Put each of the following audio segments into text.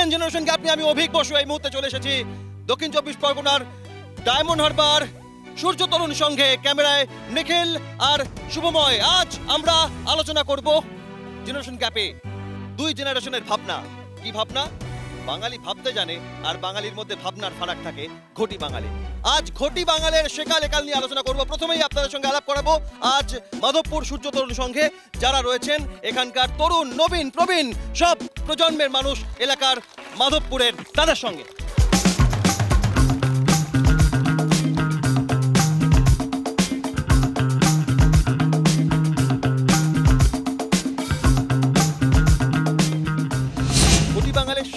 দেখছেন generation gap নিয়ে আমি অভিক বসু এই মুহূর্তে চলে এসেছি দক্ষিণ 24 পরগনার ডায়মন্ড হারবার সূর্য তরুণ সংঘে। ক্যামেরায় নিখিল আর শুভময়। আজ আমরা আলোচনা করব জেনারেশন গ্যাপে দুই জেনারেশনের ভাবনা। কি ভাবনা? বাঙালি ভাবতে জানে আর বাঙালির মধ্যে ভাবনার ফারাক থাকে ঘটি বাঙালি। আজ ঘটি বাঙালির সেকাল একাল নিয়ে আলোচনা করব। প্রথমেই আপনাদের সঙ্গে আলাপ করাবো আজ মাধবপুর সূর্য তরুণ সংঘে যারা রয়েছেন এখানকার তরুণ নবীন প্রবীণ সব প্রজন্মের মানুষ এলাকার মাধবপুরের তাদের সঙ্গে।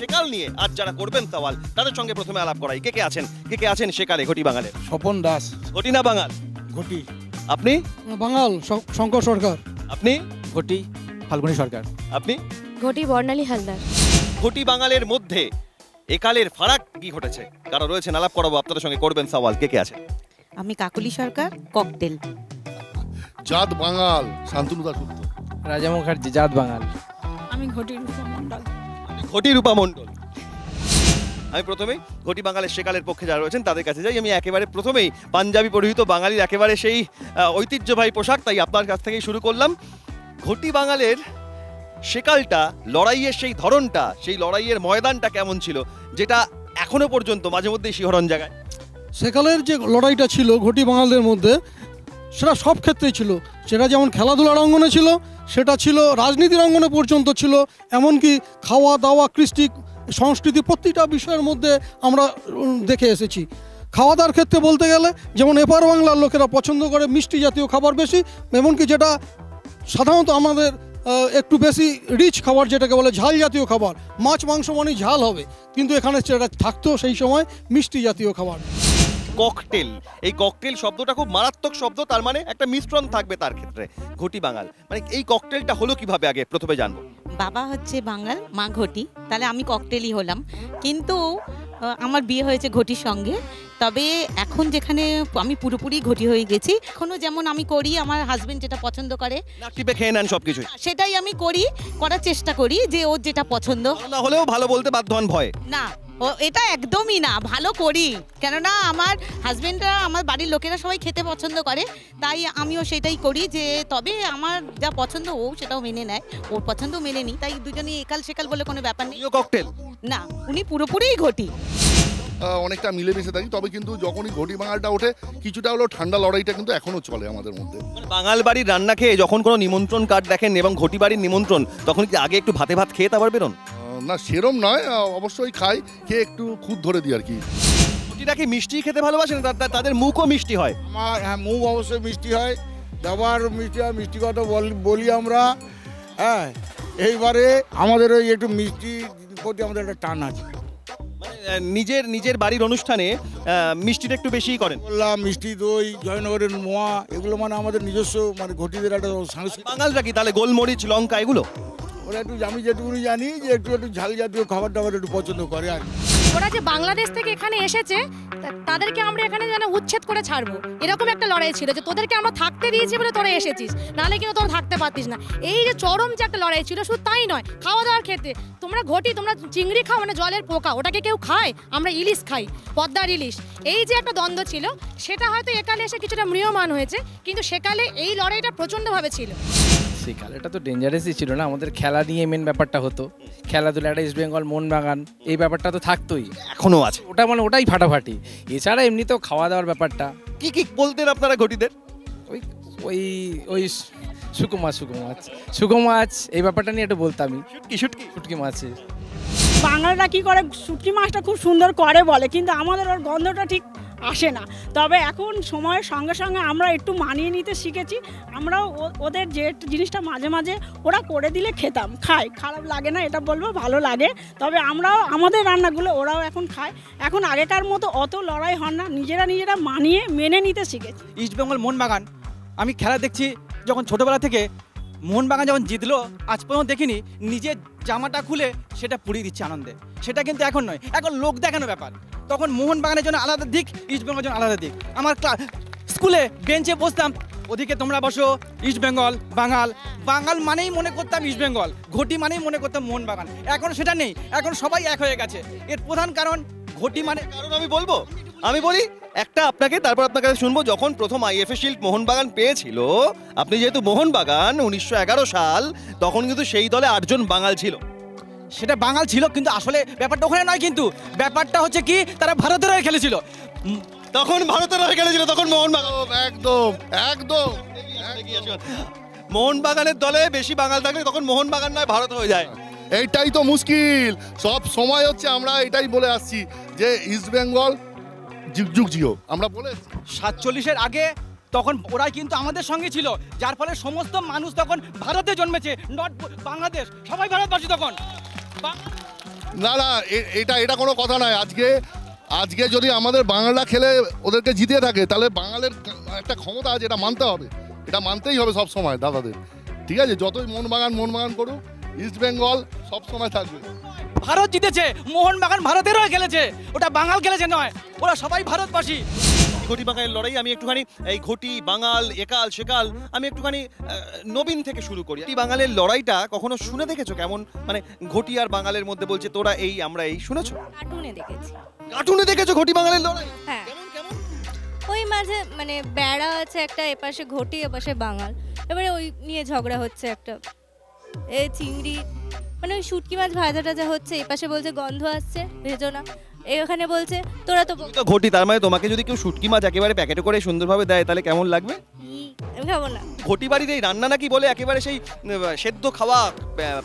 সেকাল নিয়ে আজ যারা করবেন সওয়াল তাদের সঙ্গে প্রথমে আলাপ করাই। কে কে আছেন সেকালে ঘটি বাঙালের? স্বপন দাস। ঘটি না বাঙাল? ঘটি। আপনি? বাঙাল শঙ্কর সরকার। আপনি? ঘটি ফাল্গুনী সরকার। আপনি? ঘটি বর্ণালী হালদার। ঘটি বাঙালের মধ্যে একালের ফারাক কি ঘটেছে তারা রয়েছেন, আলাপ করাবো আপনাদের সঙ্গে, করবেন সওয়াল। কে আছেন? আমি কাকুলি সরকার, ককটেল। জাত বাঙাল শান্তনু দাসগুপ্ত। রাজা মুখার্জি, জাত বাঙাল। আমি ঘটি রূপা মণ্ডল। ঘটি রূপা মণ্ডল। আমি প্রথমেই ঘটি বাঙালের সেকালের পক্ষে যারা রয়েছেন তাদের কাছে যাই। আমি একেবারে প্রথমেই পাঞ্জাবি পরিহিত বাঙালির একেবারে সেই ঐতিহ্যবাহী পোশাক, তাই আপনার কাছ থেকেই শুরু করলাম। ঘটি বাঙালের সেকালটা, লড়াইয়ের সেই ধরনটা, সেই লড়াইয়ের ময়দানটা কেমন ছিল যেটা এখনো পর্যন্ত মাঝে মধ্যেই শিহরণ জায়গায়? সেকালের যে লড়াইটা ছিল ঘটি বাঙালদের মধ্যে, সেটা সব ক্ষেত্রেই ছিল। সেটা যেমন খেলাধুলার অঙ্গনে ছিল, সেটা ছিল রাজনীতির অঙ্গনে পর্যন্ত ছিল, এমনকি খাওয়া দাওয়া, কৃষ্টি, সংস্কৃতি প্রতিটা বিষয়ের মধ্যে আমরা দেখে এসেছি। খাওয়া দাওয়ার ক্ষেত্রে বলতে গেলে যেমন এপার বাংলার লোকেরা পছন্দ করে মিষ্টি জাতীয় খাবার বেশি, এমনকি যেটা সাধারণত আমাদের একটু বেশি রিচ খাবার, যেটাকে বলে ঝাল জাতীয় খাবার। মাছ মাংস মানে ঝাল হবে, কিন্তু এখানে সেটা থাকতো সেই সময় মিষ্টি জাতীয় খাবার। ককটেল, এই ককটেল শব্দটা খুব মারাত্মক শব্দ, তার মানে একটা মিশ্রণ থাকবে তার ক্ষেত্রে। ঘটি বাঙাল মানে এই ককটেলটা হলো কিভাবে আগে প্রথমে জানবো। বাবা হচ্ছে বাঙাল, মা ঘটি, তাহলে আমি ককটেলই হলাম। কিন্তু আমার বিয়ে হয়েছে ঘটির সঙ্গে। তবে এখন যেখানে আমি পুরোপুরি ঘটি হয়ে গেছি, এখনও যেমন আমি করি, আমার হাজবেন্ড যেটা পছন্দ করে টিপে খেয়ে নেন সবকিছু, সেটাই আমি করার চেষ্টা করি, যে ওর যেটা পছন্দ। না হলেও ভালো বলতে বাধ্য হন ভয় না, এটা একদমই না, ভালো করি। কেননা আমার হাজবেন্ডরা, আমার বাড়ির লোকেরা সবাই খেতে পছন্দ করে, তাই আমিও সেটাই করি। যে তবে আমার যা পছন্দ ও সেটাও মেনে নেয়, ওর পছন্দ মেনে নিই, তাই দুজনেই একাল সেকাল বলে কোনো ব্যাপার নেই। ককটেল না, উনি পুরোপুরিই ঘটি। অনেকটা মিলেমিশে থাকি, তবে কিন্তু যখনই ঘটি বাঙালটা ওঠে কিছুটা হলো ঠান্ডা লড়াইটা কিন্তু এখনো চলে আমাদের মধ্যে। বাঙাল বাড়ির রান্না খেয়ে যখন কোনো নিমন্ত্রণ কার্ড দেখেন এবং ঘটি বাড়ির নিমন্ত্রণ, তখন কি আগে একটু ভাতে ভাত খেয়ে তারপর বেরোন? না, সেরম নয়, অবশ্যই খাই, খেয়ে একটু খুদ ধরে দিই আর কি। ঘটিটা কি মিষ্টি খেতে ভালোবাসেন? তাদের মুখও মিষ্টি হয়? আমার হ্যাঁ, মুখ অবশ্যই মিষ্টি হয়, ব্যবহার মিষ্টি হয়, মিষ্টি কথা বলি আমরা। হ্যাঁ, এইবারে আমাদের ওই একটু মিষ্টির প্রতি আমাদের একটা টান আছে। নিজের বাড়ির অনুষ্ঠানে মিষ্টিটা একটু বেশিই করেন? বললাম মিষ্টি দই, জয়নগরের মোয়া, এগুলো মানে আমাদের নিজস্ব, মানে ঘটিদের একটা সাংস্কৃতিক। বাঙালরা কি তাহলে গোলমরিচ, লঙ্কা এগুলো? ওরা একটু, আমি যেটুকুনি জানি যে একটু ঝাল জাতীয় খাবার দাবার একটু পছন্দ করে আর কি। ওরা যে বাংলাদেশ থেকে এখানে এসেছে তাদেরকে আমরা এখানে যেন উচ্ছেদ করে ছাড়বো, এরকম একটা লড়াই ছিল যে তোদেরকে আমরা থাকতে দিয়েছি বলে তোরা এসেছিস, নাহলে কিন্তু তোরা থাকতে পারতিস না। এই যে চরম যে একটা লড়াই ছিল, শুধু তাই নয়, খাওয়া দাওয়ার ক্ষেত্রে তোমরা ঘটি, তোমরা চিংড়ি খাও, মানে জলের পোকা, ওটাকে কেউ খায়, আমরা ইলিশ খাই, পদ্মার ইলিশ। এই যে একটা দ্বন্দ্ব ছিল, সেটা হয়তো একালে এসে কিছুটা ম্রিয়মান হয়েছে, কিন্তু সেকালে এই লড়াইটা প্রচণ্ডভাবে ছিল। সেকাল এটা তো ডেঞ্জারাসই ছিল না, আমাদের খেলা নিয়ে মেন ব্যাপারটা হতো, খেলাধুলা, একটা ইস্ট বেঙ্গল মোহনবাগান, এই ব্যাপারটা তো থাকতোই, এখনো আছে। ওটা মানে ওটাই ফাটাফাটি। এছাড়া এমনিতেও খাওয়া দাওয়ার ব্যাপারটা কি কি বলতেন আপনারা ঘটিদের? ওই ওই ওই শুকো মাছ এই ব্যাপারটা নিয়ে একটু বলতামই। শুটকি মাছের বাঙালিরা কি করে, শুটকি মাছটা খুব সুন্দর করে বলে, কিন্তু আমাদের ওর গন্ধটা ঠিক আসে না। তবে এখন সময়ের সঙ্গে সঙ্গে আমরা একটু মানিয়ে নিতে শিখেছি। আমরাও ওদের যে জিনিসটা মাঝে মাঝে ওরা করে দিলে খেতাম, খাই, খারাপ লাগে না এটা বলবো, ভালো লাগে। তবে আমরাও আমাদের রান্নাগুলো ওরাও এখন খায়। এখন আগেকার মতো অত লড়াই হন না, নিজেরা মানিয়ে মেনে নিতে শিখেছি। ইস্ট বেঙ্গল মোহনবাগান আমি খেলা দেখছি যখন ছোটোবেলা থেকে, মোহনবাগান যখন জিতলো আজ পর্যন্ত দেখিনি নিজের জামাটা খুলে সেটা পুড়িয়ে দিচ্ছে আনন্দে। সেটা কিন্তু এখন নয়, এখন লোক দেখানো ব্যাপার। তখন মোহনবাগানের জন্য আলাদা দিক, ইস্ট বেঙ্গলের জন্য আলাদা দিক। আমার স্কুলে বেঞ্চে বসতাম, ওদিকে তোমরা বসো ইস্ট বেঙ্গল বাঙাল, বাঙাল মানেই মনে করতাম ইস্ট বেঙ্গল, ঘটি মানেই মনে করতাম মোহনবাগান। এখন সেটা নেই, এখন সবাই এক হয়ে গেছে। এর প্রধান কারণ ঘটি মানে কারণ আমি বলি একটা আপনাকে, তারপর আপনার কাছে শুনবো। যখন প্রথম আইএফএ শিল্ড মোহনবাগান পেয়েছিল, আপনি যেহেতু মোহনবাগান 1911 সাল, তখন কিন্তু সেই দলে 8 জন বাঙাল ছিল। সেটা বাঙাল ছিল, কিন্তু আসলে ব্যাপারটা ওখানে নয়। কিন্তু ব্যাপারটা হচ্ছে কি, তারা ভারতের হয়ে খেলেছিল। তখন ভারতের হয়ে খেলেছিল, তখন মোহনবাগান। একদম একদম মোহনবাগানের দলে বেশি বাঙাল থাকলে তখন মোহনবাগান নয়, ভারত হয়ে যায়। এইটাই তো মুশকিল। সব সময় হচ্ছে আমরা এটাই বলে আসছি যে ইস্ট বেঙ্গল যুগ যুগ জিও, আমরা বলে 47-এর আগে তখন ওরাই কিন্তু আমাদের সঙ্গে ছিল, যার ফলে সমস্ত মানুষ তখন ভারতে জন্মেছে, নট বাংলাদেশ। সবাই ভারতবাসী তখন। না না, এটা কোনো কথা নয়। আজকে যদি আমাদের বাঙালরা খেলে ওদেরকে জিতিয়ে থাকে, তাহলে বাঙালের একটা ক্ষমতা আছে, এটা মানতে হবে। এটা মানতেই হবে সব সময় দাদাদের। ঠিক আছে, যতই মোহনবাগান করুক, ইস্ট বেঙ্গল সব সময় থাকবে। ভারত জিতেছে, মোহনবাগান ভারতের হয়ে খেলেছে, ওটা বাঙাল খেলেছে নয়। ওরা সবাই ভারতবাসী। ঘটি বাঙালের লড়াই আমি একটুখানি এই ঘটি বাঙাল একাল সেকাল আমি একটুখানি নবীন থেকে শুরু করি। ঘটি বাঙালের লড়াইটা কখনো শুনে দেখেছো? কেমন মানে ঘটি আর বাঙালের মধ্যে বলছে তোরা এই আমরা এই, শুনেছো? কার্টুনে দেখেছি। কার্টুনে দেখেছো ঘটি বাঙালের লড়াই? হ্যাঁ, কেমন? ওই মাঝে মানে বেড়া আছে একটা, এপাশে ঘটি এপাশে বাঙাল, এবারে ওই নিয়ে ঝগড়া হচ্ছে একটা। এ চিংড়ি মানে ওই শুটকি মাছ ভাজা টাজা হচ্ছে, এপাশে বলছে গন্ধ আসছে ভেজো না, এখানে বলছে তোরা তো তুমি তো ঘটি, তার মানে তোমাকে যদি কেউ শুটকি মাছ একেবারে প্যাকেটে করে সুন্দরভাবে দেয় তাহলে কেমন লাগবে? আমি খাবো না। ঘটি বাড়ির এই রান্না নাকি বলে একেবারে সেই সেদ্ধ খাওয়া,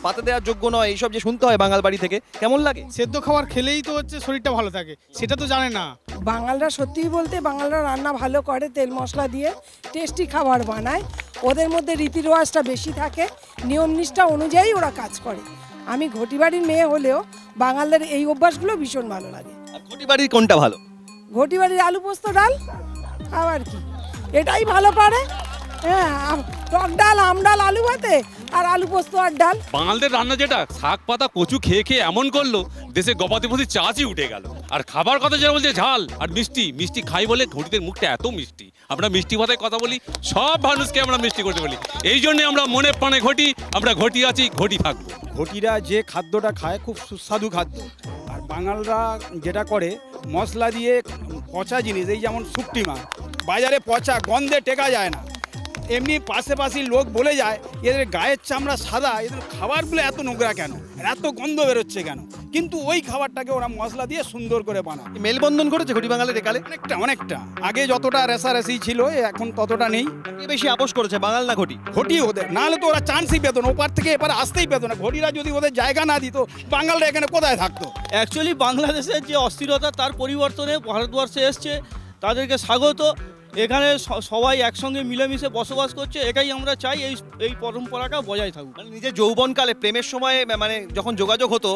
পাতে দেওয়ার যোগ্য নয়, এইসব যে শুনতে হয় বাঙাল বাড়ি থেকে, কেমন লাগে? সেদ্ধ খাবার খেলেই তো হচ্ছে শরীরটা ভালো থাকে, সেটা তো জানে না। বাঙালরা সত্যিই বলতে বাঙালরা রান্না ভালো করে, তেল মশলা দিয়ে টেস্টি খাবার বানায়। ওদের মধ্যে রীতি রেওয়াজটা বেশি থাকে, নিয়ম নিষ্ঠা অনুযায়ী ওরা কাজ করে। আমি ঘটি বাড়ির মেয়ে হলেও বাঙালদের এই অভ্যাসগুলো ভীষণ ভালো লাগে। আর ঘটি বাড়ির কোনটা ভালো? ঘটি বাড়ির আলু পোস্ত ডাল, আবার কি এটাই ভালো পারে। হ্যাঁ, টক ডাল, আম ডাল, আলু ভাতে আর আলু পোস্ত আর ডাল। বাঙালদের রান্না যেটা শাক পাতা কচু খেয়ে খেয়ে এমন করলো, দেশে গবাদি পশুর চাষই উঠে গেল। আর খাবার কথা যেটা বলছে ঝাল আর মিষ্টি খাই বলে ঘটিদের মুখটা এত মিষ্টি। আমরা মিষ্টি ভাতায় কথা বলি, সব মানুষকে আমরা মিষ্টি করতে বলি। এই জন্য আমরা মনে প্রাণে ঘটি, আমরা ঘটি আছি, ঘটি থাকবো। ঘটিরা যে খাদ্যটা খায় খুব সুস্বাদু খাদ্য। আর বাঙালরা যেটা করে মশলা দিয়ে পচা জিনিস, এই যেমন শুটকি মাছ বাজারে পচা, গন্ধে টেকা যায় না। এমনি পাশাপাশি লোক বলে যায় এদের গায়ের চামড়া সাদা, এদের খাবারগুলো এত নোংরা কেন, এত গন্ধ বেরোচ্ছে কেন? কিন্তু ওই খাবারটাকে ওরা মশলা দিয়ে সুন্দর করে বানায়। মেলবন্ধন করেছে ঘটি বাঙালের একালে? অনেকটা। আগে যতটা রেসারেসি ছিল এখন ততটা নেই। বেশি আপোষ করেছে বাঙাল না ঘটি? ঘটি ওদের, নাহলে তো ওরা চান্সই পেত না, ওপার থেকে এপারে আসতেই পেত না। ঘটিরা যদি ওদের জায়গা না দিত, বাঙালরা এখানে কোথায় থাকতো? অ্যাকচুয়ালি বাংলাদেশের যে অস্থিরতা, তার পরিবর্তনে ভারতবর্ষে এসছে, তাদেরকে স্বাগত। এখানে সবাই একসঙ্গে মিলেমিশে বসবাস করছে, এটাই আমরা চাই। এই পরম্পরাটা বজায় থাকুক। মানে নিজের যৌবনকালে প্রেমের সময় মানে যখন যোগাযোগ হতো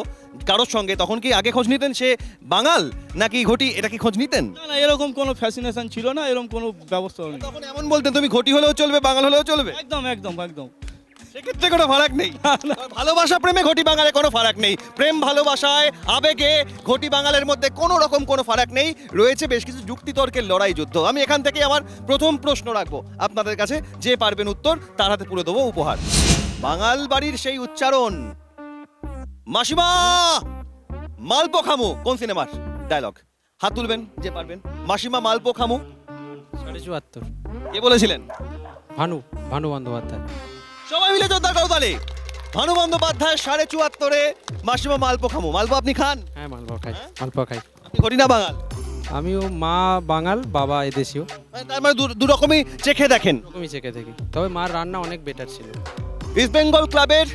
কারোর সঙ্গে, তখন কি আগে খোঁজ নিতেন সে বাঙাল নাকি ঘটি, এটা কি খোঁজ নিতেন? না, এরকম কোনো ফ্যাসিনেশন ছিল না, এরকম কোনো ব্যবস্থা নেই। তখন এমন বলতেন তুমি ঘটি হলেও চলবে, বাঙাল হলেও চলবে? একদম একদম একদম। সেক্ষেত্রে কোনো ফারাক নেই। ভালোবাসা প্রেমে ঘটি বাঙালে কোনো ফারাক নেই। প্রেম ভালোবাসায় আবেগে ঘটি বাঙালের মধ্যে কোনো রকম কোনো ফারাক নেই। রয়েছে বেশ কিছু যুক্তিতর্কের লড়াই যুদ্ধ। আমি এখান থেকে আমার প্রথম প্রশ্ন রাখবো আপনাদের কাছে, যে পারবেন উত্তর তার হাতে পুরো দেবো উপহার। বাঙাল বাড়ির সেই উচ্চারণ, মাসিমা মালপো খামু কোন সিনেমার ডায়লগ? হাত তুলবেন যে পারবেন। মাসিমা মালপো খামু 74। কে বলেছিলেন? ভানু বন্দ্যোপাধ্যায়। সবাই মিলে জোরদার করতালি। ভানু বন্দ্যোপাধ্যায় 74-এ মাসিমা মালপো খামু। মালপো আপনি খান? হ্যাঁ, মালপো খাই। আপনি ঘটি না বাঙাল? আমিও, মা বাঙাল, বাবা এদেশীয়। তার মানে দু রকমই চেখে দেখেন? রকমই চেখে দেখি, তবে মার রান্না অনেক বেটার ছিল। ইস্ট বেঙ্গল ক্লাবের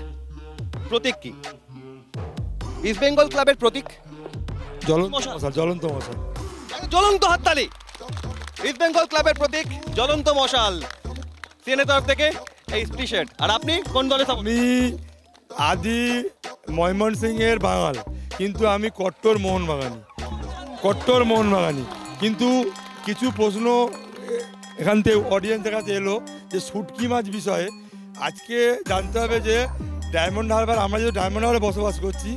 প্রতীক কি? ইস্ট বেঙ্গল ক্লাবের প্রতীক জ্বলন্ত মশাল। জ্বলন্ত হাততালি। ইস্ট বেঙ্গল ক্লাবের প্রতীক জ্বলন্ত মশাল। সিএনএ তরফ থেকে এই টি-শার্ট। আর আপনি কোন দলে? আমি আদি ময়মনসিংহের বাঙাল, কিন্তু আমি কট্টর মোহনবাগানি। কিন্তু কিছু প্রশ্ন এখান থেকে অডিয়েন্সের কাছে এলো যে শুটকি মাছ বিষয়ে। আজকে জানতে হবে যে ডায়মন্ড হারবার, আমরা যে ডায়মন্ড হারবারে বসবাস করছি,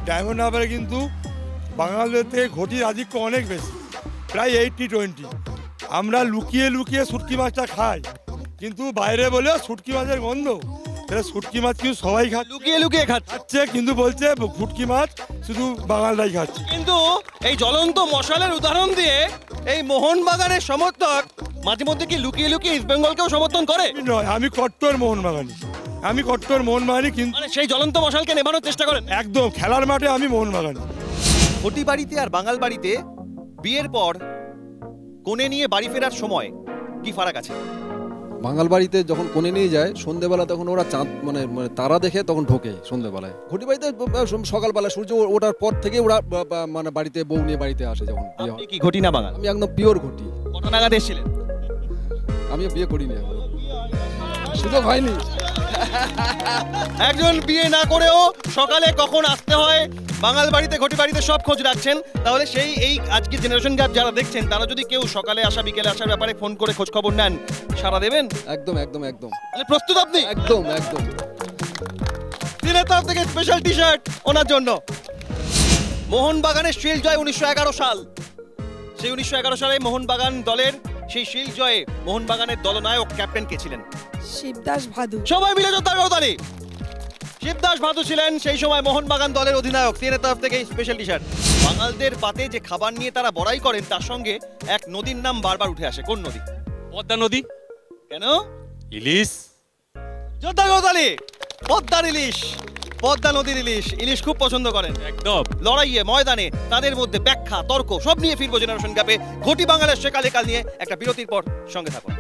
ডায়মন্ড হারবারে কিন্তু বাঙালিদের থেকে ঘটির আধিক্য অনেক বেশি, প্রায় 80-20। আমরা লুকিয়ে শুটকি মাছটা খাই, কিন্তু বাইরে বলে শুটকি মাছের গন্ধ তাহলে শুটকি মাছ কিন্তু সবাই খাচ্ছে, লুকিয়ে লুকিয়ে খাচ্ছে, কিন্তু বলছে শুটকি মাছ শুধু বাঙালরাই খাচ্ছে। কিন্তু এই জ্বলন্ত মশালের উদাহরণ দিয়ে এই মোহনবাগানের সমর্থক মাঝে মধ্যে কি লুকিয়ে লুকিয়ে ইস্ট বেঙ্গলকেও সমর্থন করে? নয়, আমি কট্টর মোহনবাগানী, আমি কট্টর মোহনবাগানী, কিন্তু মানে সেই জ্বলন্ত মশালকে নেভানোর চেষ্টা করেন? একদম, খেলার মাঠে আমি মোহনবাগানী। ঘটি বাড়িতে আর বাঙাল বাড়িতে বিয়ের পর কোণে নিয়ে বাড়ি ফেরার সময় কি ফারাক আছে? বাঙাল বাড়িতে যখন কোণে নিয়ে যায় সন্ধ্যেবেলা, তখন ওরা চাঁদ মানে তারা দেখে তখন ঢোকে সন্ধ্যেবেলায়। ঘটি বাড়িতে সকালবেলা সূর্য ওঠার পর থেকে ওরা মানে বাড়িতে বউ নিয়ে বাড়িতে আসে যখন বিয়ে হয়। কি ঘটি না বাঙাল? আমি একদম পিওর ঘটি। কত নাগাদ এসেছিলেন? আমি বিয়ে করিনি, এখনো সুযোগ হয়নি। একজন বিয়ে না করেও সকালে কখন আসতে হয় বাঙাল বাড়িতে ঘটি বাড়িতে সব খোঁজ রাখছেন। তাহলে সেই এই আজকে জেনারেশন গ্যাপ যারা দেখছেন, তারা যদি কেউ সকালে আসা বিকেলে আসার ব্যাপারে ফোন করে খোঁজ খবর নেন, সারা দেবেন? একদম একদম একদম। তাহলে প্রস্তুত আপনি? একদম একদম। দিনের তরফ থেকে স্পেশাল টি শার্ট ওনার জন্য। মোহনবাগানের শিল্ড জয় 1911 সাল। সেই 1911 সালে মোহনবাগান দলের সেই শিল্ড জয়ে মোহনবাগানের দলনায়ক ক্যাপ্টেন কে ছিলেন? শিবদাস ভাদু। সবাই মিলে জোরদার করতালি। শিবদাস ভাদু ছিলেন সেই সময় মোহনবাগান দলের অধিনায়ক। সিএনএর তরফ থেকে স্পেশাল টি শার্ট। বাঙালদের পাতে যে খাবার নিয়ে তারা বড়াই করেন, তার সঙ্গে এক নদীর নাম বারবার উঠে আসে। কোন নদী? পদ্মা নদী। কেন? ইলিশ। জোরদার করতালি। পদ্মার ইলিশ, পদ্মা নদীর ইলিশ। ইলিশ খুব পছন্দ করেন। একদম। লড়াইয়ে ময়দানে তাদের মধ্যে ব্যাখ্যা তর্ক সব নিয়ে ফিরবো জেনারেশন গ্যাপে। ঘটি বাঙালের সেকালে কাল নিয়ে একটা বিরতির পর সঙ্গে থাকুন।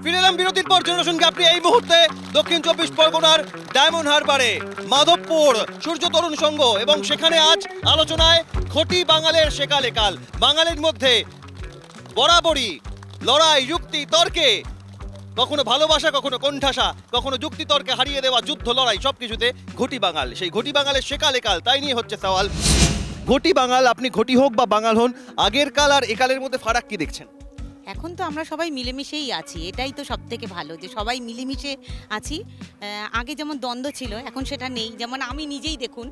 ফিরে এলাম বিরতির পর জেনারেশন গ্যাপ নিয়ে। এই মুহূর্তে দক্ষিণ 24 পরগনার ডায়মন্ড হারবারে মাধবপুর সূর্য তরুণ সংঘ, এবং সেখানে আজ আলোচনায় ঘটি বাঙালের সেকালে কাল। বাঙালির মধ্যে বরাবরই লড়াই, যুক্তি, তর্কে, কখনো ভালোবাসা, কখনো কোণঠাসা, কখনো যুক্তি তর্কে হারিয়ে দেওয়া যুদ্ধ লড়াই, সবকিছুতে ঘটি বাঙাল। সেই ঘটি বাঙালের সেকালে কাল, তাই নিয়ে হচ্ছে সওয়াল। ঘটি বাঙাল, আপনি ঘটি হোক বা বাঙাল হন, আগের কাল আর একালের মধ্যে ফারাক কি দেখছেন? এখন তো আমরা সবাই মিলেমিশেই আছি, এটাই তো সব থেকে ভালো যে সবাই মিলেমিশে আছি। আগে যেমন দ্বন্দ্ব ছিল, এখন সেটা নেই। যেমন আমি নিজেই দেখুন,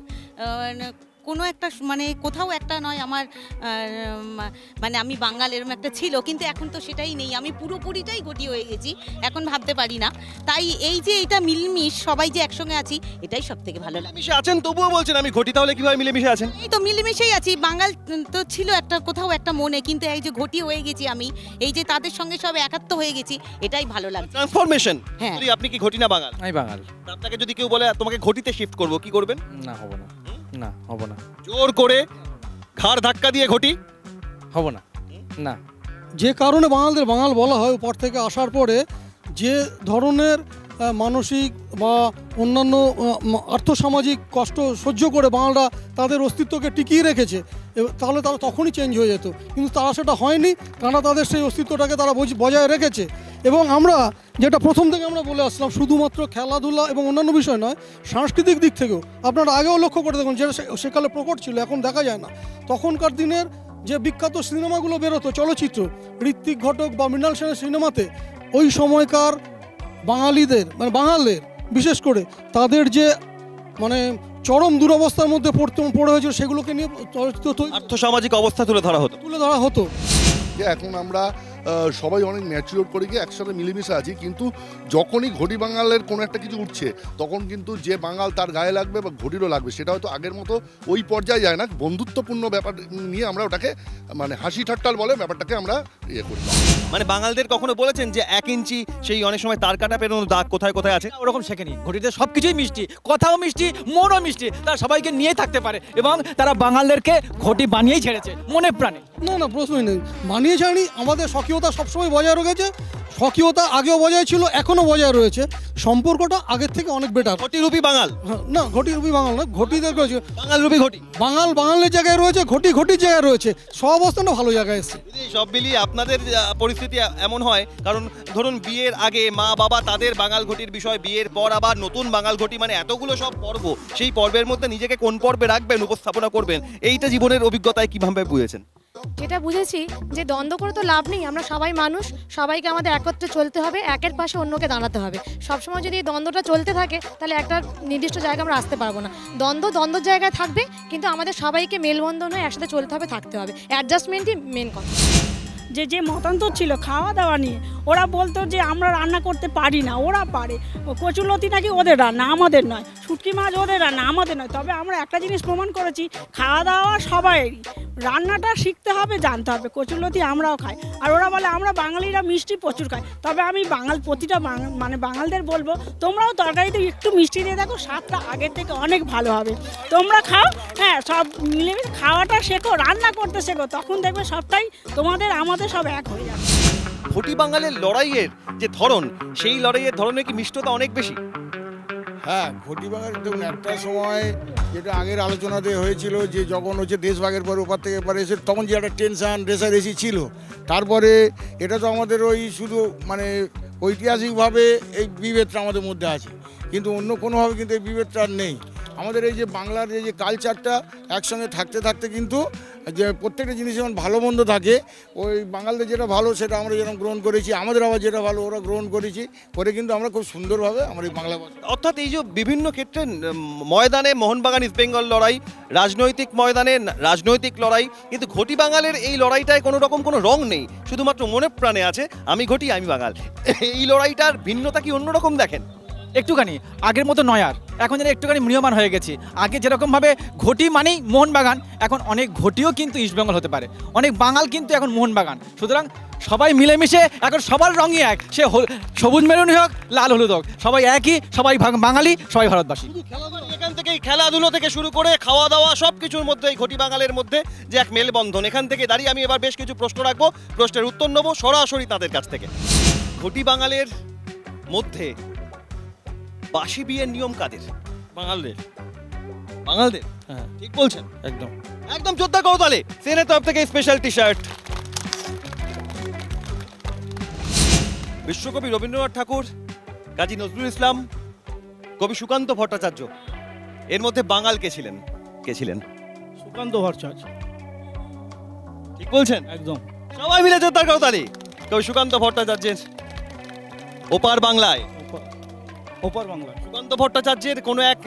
কোনো একটা মানে কোথাও একটা নয় আমার মানে আমি বাঙাল এরকম একটা ছিল, কিন্তু এখন তো সেটাই নেই। আমি পুরোপুরিটাই ঘটি হয়ে গেছি, এখন ভাবতে পারি না। তাই এই যে এটা মিলমিশ সবাই যে একসঙ্গে আছি, এটাই সব থেকে ভালো লাগে। মিশে আছেন তবুও বলছেন আমি ঘটি, তাহলে কিভাবে মিলেমিশে আছেন? এই তো মিলেমিশেই আছি। বাঙাল তো ছিল একটা কোথাও একটা মনে, কিন্তু এই যে ঘটি হয়ে গেছি আমি, এই যে তাদের সঙ্গে সব একাত্ম হয়ে গেছি, এটাই ভালো লাগে। ট্রান্সফরমেশন। হ্যাঁ। আপনি কি ঘটি না বাঙাল? আমি বাঙাল। আপনাকে যদি কেউ বলে তোমাকে ঘটিতে শিফট করব, কি করবেন? না, হব না। না, হব না। জোর করে ঘাড় ধাক্কা দিয়ে ঘটি? হব না। না। যে কারণে বাঙালদের বাঙাল বলা হয়, উপর থেকে আসার পরে যে ধরনের মানসিক বা অন্যান্য আর্থসামাজিক কষ্ট সহ্য করে বাঙালরা তাদের অস্তিত্বকে টিকিয়ে রেখেছে, তাহলে তারা তখনই চেঞ্জ হয়ে যেত। কিন্তু তারা সেটা হয়নি, কারণ তাদের সেই অস্তিত্বটাকে তারা বজায় রেখেছে। এবং আমরা যেটা প্রথম থেকে আমরা বলে আসলাম, শুধুমাত্র খেলাধুলা এবং অন্যান্য বিষয় নয়, সাংস্কৃতিক দিক থেকেও আপনারা আগেও লক্ষ্য করে দেখুন, যেটা সেকালে প্রকট ছিল, এখন দেখা যায় না। তখনকার দিনের যে বিখ্যাত সিনেমাগুলো বেরোতো, চলচ্চিত্র, ঋত্বিক ঘটক বা মৃণাল সেনের সিনেমাতে ওই সময়কার বাঙালিদের মানে বাঙালদের বিশেষ করে তাদের যে মানে চরম দুরবস্থার মধ্যে পড়ে হয়েছিল, সেগুলোকে নিয়ে আর্থসামাজিক অবস্থা তুলে ধরা হতো। এখন আমরা সবাই অনেক ম্যাচিওর করে গিয়ে একসাথে মিলেমিশে আছি, কিন্তু যখনই ঘটি বাঙালের কোনো একটা কিছু উঠছে, তখন কিন্তু যে বাঙাল তার গায়ে লাগবে বা ঘটিরও লাগবে, সেটা হয়তো আগের মতো ওই পর্যায়ে যায় না। বন্ধুত্বপূর্ণ ব্যাপার নিয়ে আমরা ওটাকে মানে হাসি ঠাট্টাল বলে ব্যাপারটাকে আমরা ইয়ে করি। মানে বাঙালদের কখনো বলেছেন যে 1 ইঞ্চি সেই অনেক সময় তার কাটা পেরোনো দাগ কোথায় কোথায় আছে? ওরকম শেখেনি। ঘটিতে সব কিছুই মিষ্টি, কথাও মিষ্টি, মনও মিষ্টি। তারা সবাইকে নিয়ে থাকতে পারে এবং তারা বাঙালদেরকে ঘটি বানিয়েই ছেড়েছে মনে প্রাণে। না, প্রশ্নই নেই। বানিয়ে ছাড়ি। আমাদের স্বকীয়তা সবসময় বজায় রেখেছে, স্বকীয়তা আগেও বজায় ছিল, এখনো বজায় রয়েছে। সম্পর্কটা আগের থেকে অনেক বেটার। ঘটিরূপী বাঙাল না, ঘটিরূপী বাঙাল না, ঘটিদের রয়েছে বাঙালরূপী ঘটি। বাঙাল বাঙালের জায়গায় রয়েছে, ঘটি ঘটির জায়গায় রয়েছে। সব অবস্থানও ভালো জায়গায় এসছে। সব মিলিয়ে আপনাদের পরিস্থিতি এমন হয়, কারণ ধরুন বিয়ের আগে মা বাবা তাদের বাঙাল ঘটির বিষয়, বিয়ের পর আবার নতুন বাঙাল ঘটি, মানে এতগুলো সব পর্ব, সেই পর্বের মধ্যে নিজেকে কোন পর্বে রাখবেন, উপস্থাপনা করবেন, এইটা জীবনের অভিজ্ঞতায় কিভাবে বুঝেছেন? যেটা বুঝেছি যে দ্বন্দ্ব করে তো লাভ নেই, আমরা সবাই মানুষ, সবাইকে আমাদের একত্রে চলতে হবে, একের পাশে অন্যকে দাঁড়াতে হবে। সবসময় যদি এই দ্বন্দ্বটা চলতে থাকে তাহলে একটা নির্দিষ্ট জায়গায় আমরা আসতে পারবো না। দ্বন্দ্বর জায়গায় থাকবে, কিন্তু আমাদের সবাইকে মেলবন্ধন হয়ে একসাথে চলতে হবে, থাকতে হবে। অ্যাডজাস্টমেন্টই মেন কথা। যে মতান্তর ছিল খাওয়া দাওয়া নিয়ে, ওরা বলতো যে আমরা রান্না করতে পারি না, ওরা পারে। কচুলতি নাকি ওদের রান্না, আমাদের নয়। শুটকি মাছ ওদের রান্না, আমাদের নয়। তবে আমরা একটা জিনিস প্রমাণ করেছি, খাওয়া দাওয়া সবাইয়েরই, রান্নাটা শিখতে হবে, জানতে হবে। কচুলতি আমরাও খাই, আর ওরা বলে আমরা বাঙালিরা মিষ্টি প্রচুর খাই। তবে আমি প্রতিটা মানে বাঙালদের বলবো, তোমরাও তরকারিতে একটু মিষ্টি দিয়ে দেখো, স্বাদটা আগের থেকে অনেক ভালো হবে। তোমরা খাও, হ্যাঁ, সব মিলেমিশে খাওয়াটা শেখো, রান্না করতে শেখো, তখন দেখবে সবটাই তোমাদের আমাদের সব এক হয়ে যাবে। ঘটি বাঙালের লড়াইয়ের যে ধরন, সেই লড়াইয়ের ধরনে কি মিষ্টতা অনেক বেশি? হ্যাঁ, ঘটি বাঙাল দেখুন, একটা সময় যেটা আগের আলোচনাতে হয়েছিল যে যখন হচ্ছে দেশভাগের পরে ওপার থেকে এপারে এসে তখন যে একটা টেনশন রেসারেসি ছিল, তারপরে এটা তো আমাদের ওই শুধু মানে ঐতিহাসিকভাবে এই বিভেদটা আমাদের মধ্যে আছে, কিন্তু অন্য কোনোভাবে কিন্তু এই বিভেদটা আর নেই। আমাদের এই যে বাংলার এই যে কালচারটা একসঙ্গে থাকতে থাকতে কিন্তু যে প্রত্যেকটা জিনিস যেমন ভালো মন্দ থাকে, ওই বাঙালদের যেটা ভালো সেটা আমরা যেরকম গ্রহণ করেছি, আমাদের আবার যেটা ভালো ওরা গ্রহণ করেছি, করে কিন্তু আমরা খুব সুন্দরভাবে আমরা এই বাংলা ভাষা। অর্থাৎ এই যে বিভিন্ন ক্ষেত্রে ময়দানে মোহনবাগান ইস্ট বেঙ্গল লড়াই, রাজনৈতিক ময়দানে রাজনৈতিক লড়াই, কিন্তু ঘটি বাঙালের এই লড়াইটায় কোনো রকম কোনো রং নেই, শুধুমাত্র মনে প্রাণে আছে আমি ঘটি আমি বাঙাল। এই লড়াইটার ভিন্নতা কি অন্যরকম দেখেন? একটুখানি আগের মতো নয়, আর এখন যেন একটুখানি ম্রিয়মান হয়ে গেছি। আগে যেরকমভাবে ঘটি মানেই মোহনবাগান, এখন অনেক ঘটিও কিন্তু ইস্টবেঙ্গল হতে পারে, অনেক বাঙাল কিন্তু এখন মোহনবাগান। সুতরাং সবাই মিলেমিশে এখন সবার রঙই এক, সে সবুজ মেরুনি হোক লাল হলুদ হোক, সবাই একই, সবাই বাঙালি, সবাই ভারতবাসী। এখান থেকেই খেলাধুলো থেকে শুরু করে খাওয়া দাওয়া সব কিছুর মধ্যে এই ঘটি বাঙালের মধ্যে যে এক মেলবন্ধন, এখান থেকে দাঁড়িয়ে আমি এবার বেশ কিছু প্রশ্ন রাখবো, প্রশ্নের উত্তর নেবো সরাসরি তাদের কাছ থেকে। ঘটি বাঙালের মধ্যে বাসি বিয়ের নিয়ম কাদের? বাঙালদের। বাঙালদের? হ্যাঁ, ঠিক বলছেন, একদম একদম জোরদার করতালি। সেনের তরফ থেকে স্পেশাল টি শার্ট। বিশ্বকবি রবীন্দ্রনাথ ঠাকুর, কাজী নজরুল ইসলাম, কবি সুকান্ত ভট্টাচার্য, এর মধ্যে বাঙাল কে ছিলেন? কে ছিলেন? সুকান্ত ভট্টাচার্য। ঠিক বলছেন, একদম। সবাই মিলে জোরদার করতালি। কবি সুকান্ত ভট্টাচার্যের ওপার বাংলায়, ওপার বাংলা, সুকান্ত ভট্টাচার্যের কোনো এক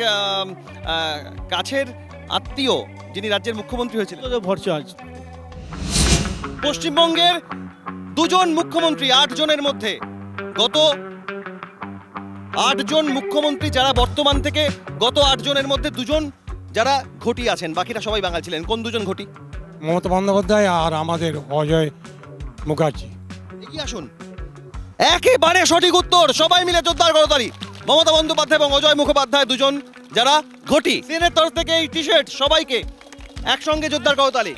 কাছের আত্মীয় যিনি রাজ্যের মুখ্যমন্ত্রী হয়েছিলেন। ভট্টাচার্য। পশ্চিমবঙ্গের দুজন মুখ্যমন্ত্রী, 8 জনের মধ্যে গত 8 জন মুখ্যমন্ত্রী যারা বর্তমান থেকে, গত 8 জনের মধ্যে 2 জন যারা ঘটি আছেন, বাকিরা সবাই বাঙাল ছিলেন। কোন 2 জন ঘটি? মমতা বন্দ্যোপাধ্যায় আর আমাদের অজয় মুখার্জি। এগিয়ে আসুন। একেবারে সঠিক উত্তর, সবাই মিলে জোরদার করতালি। মমতা বন্দ্যোপাধ্যায় এবং অজয় মুখোপাধ্যায় 2 জন যারা ঘটি। সিএনএর তরফ থেকে এই টি শার্ট সবাইকে একসঙ্গে জোরদার করতালি।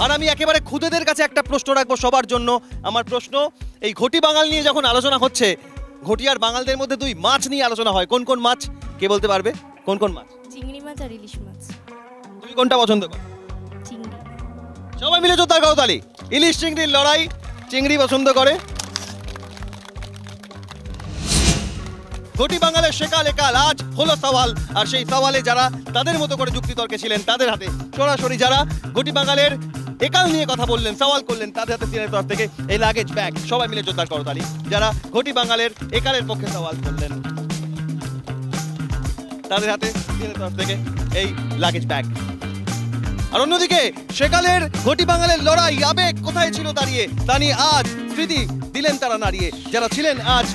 আর আমি একেবারে খুদেদের কাছে একটা প্রশ্ন রাখবো সবার জন্য। আমার প্রশ্ন, এই ঘটি বাঙাল নিয়ে যখন আলোচনা হচ্ছে, ঘটি আর বাঙালদের মধ্যে 2 মাছ নিয়ে আলোচনা হয়। কোন কোন মাছ কে বলতে পারবে? কোন কোন মাছ? চিংড়ি মাছ আর ইলিশ মাছ। তুই কোনটা পছন্দ কর? চিংড়ি। সবাই মিলে জোরদার করতালি। ইলিশ চিংড়ির লড়াই, চিংড়ি পছন্দ করে। ঘটি বাঙালের শেকাল একাল আজ হলো সওয়াল, আর সেই সওয়ালে যারা তাদের মতো করে যুক্তিতর্কে ছিলেন, তাদের হাতে সরাসরি যারা ঘটি বাঙালের একাল নিয়ে কথা বললেন, সওয়াল করলেন, তাদের হাতে সিনের তরফ থেকে এই লাগেজ ব্যাগ। সবাই মিলে জোরদার করতালি যারা ঘটি বাঙালের একালের পক্ষে সওয়াল করলেন, তাদের হাতে সিনের তরফ থেকে এই লাগেজ ব্যাগ। আর অন্যদিকে সেকালের ঘটি বাঙালের লড়াই, আবেগ কোথায় ছিল দাঁড়িয়ে, তা নিয়ে আজ স্মৃতি দিলেন তারা নাড়িয়ে। যারা ছিলেন আজ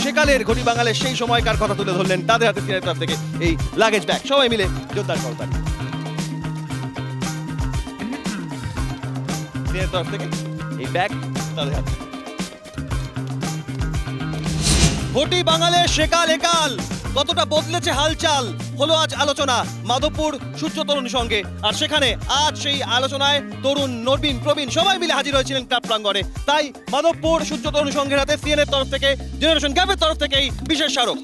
সেকালের ঘটি বাঙালের সেই সময়কার কথা তুলে ধরলেন, তাদের হাতে সিনের তরফ থেকে এই লাগেজ ব্যাগ। সবাই মিলে জোরদার করতালি। সিনের তরফ থেকে এই ব্যাগ তাদের হাতে। ঘটি বাঙালের সেকাল একাল কতটা বদলেছে হালচাল, হলো আজ আলোচনা মাধবপুর সূর্য তরুণ সঙ্গে। আর সেখানে আজ সেই আলোচনায় তরুণ, নবীন, প্রবীণ সবাই মিলে হাজির হয়েছিলেন ক্লাব প্রাঙ্গণে। তাই মাধবপুর সূর্য তরুণ সংঘের হাতে সিএনএর তরফ থেকে, জেনারেশন গ্যাপের তরফ থেকে এই বিশেষ স্মারক।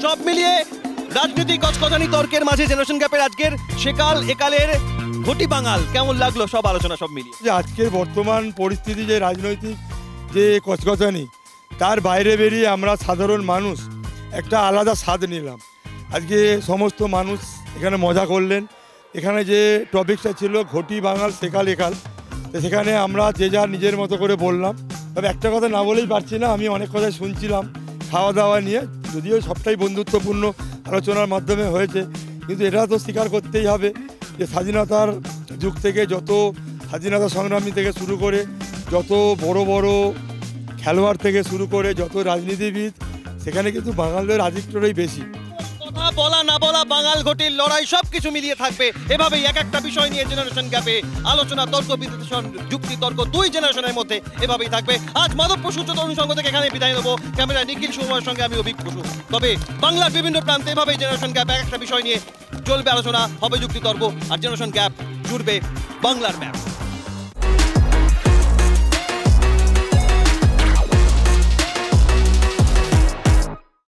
সব মিলিয়ে রাজনীতি কচকচানি তর্কের মাঝে জেনারেশন গ্যাপের আজকের সেকাল একালের ঘটি বাঙাল কেমন লাগলো সব আলোচনা সব মিলিয়ে? যে আজকের বর্তমান পরিস্থিতি, যে রাজনৈতিক যে কচকচানি, তার বাইরে বেরিয়ে আমরা সাধারণ মানুষ একটা আলাদা স্বাদ নিলাম। আজকে সমস্ত মানুষ এখানে মজা করলেন। এখানে যে টপিকটা ছিল ঘটি বাঙাল সেকাল একাল, তো সেখানে আমরা যে যা নিজের মতো করে বললাম। তবে একটা কথা না বলেই পারছি না, আমি অনেক কথাই শুনছিলাম খাওয়া দাওয়া নিয়ে, যদিও সবটাই বন্ধুত্বপূর্ণ আলোচনার মাধ্যমে হয়েছে, কিন্তু এটা তো স্বীকার করতেই হবে যে স্বাধীনতার যুগ থেকে যত স্বাধীনতা সংগ্রামী থেকে শুরু করে যত বড় বড় খেলোয়াড় থেকে শুরু করে যত রাজনীতিবিদ, সেখানে কিন্তু বাঙালদের আধিক্যটাই বেশি। কথা বলা না বলা, বাঙাল ঘটির লড়াই সবকিছু মিলিয়ে থাকবে এভাবেই এক একটা বিষয় নিয়ে জেনারেশন গ্যাপে আলোচনা, তর্ক বিশ্লেষণ, যুক্তি তর্ক দুই জেনারেশনের মধ্যে এভাবেই থাকবে। আজ মাধবপুর সূর্য তরুণ সংঘ থেকে এখানে বিদায় নেবো। ক্যামেরায় নিখিল সুময়ের সঙ্গে আমি অভিক বসু। তবে বাংলার বিভিন্ন প্রান্তে এভাবেই জেনারেশন গ্যাপ এক একটা বিষয় নিয়ে চলবে আলোচনা, হবে যুক্তি তর্ক, আর জেনারেশন গ্যাপ জুড়বে বাংলার ম্যাপ।